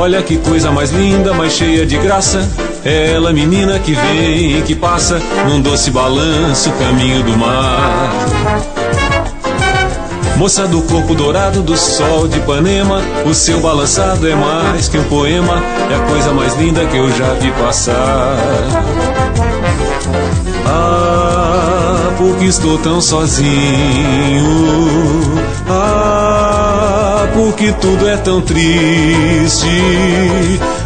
Olha que coisa mais linda, mais cheia de graça. É ela, menina que vem e que passa num doce balanço, caminho do mar. Moça do corpo dourado do sol de Ipanema, o seu balançado é mais que um poema, é a coisa mais linda que eu já vi passar. Ah, porque estou tão sozinho. Ah, porque tudo é tão triste.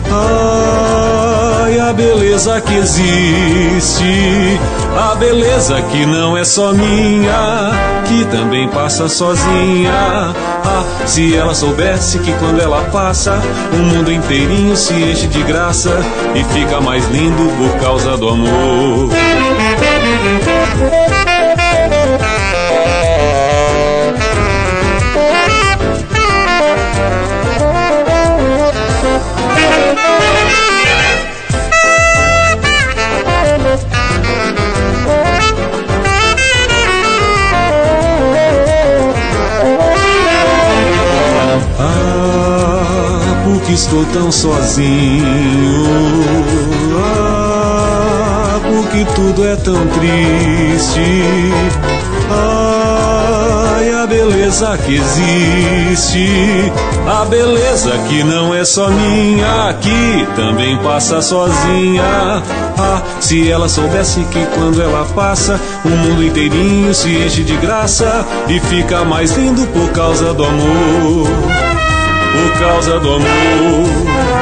Ai, a beleza que existe, a beleza que não é só minha, que também passa sozinha. Ah, se ela soubesse que quando ela passa, o mundo inteirinho se enche de graça e fica mais lindo por causa do amor. Que estou tão sozinho. Ah, porque tudo é tão triste. Ai, a beleza que existe, a beleza que não é só minha, que também passa sozinha. Ah, se ela soubesse que quando ela passa, o mundo inteirinho se enche de graça e fica mais lindo por causa do amor. Por causa do amor.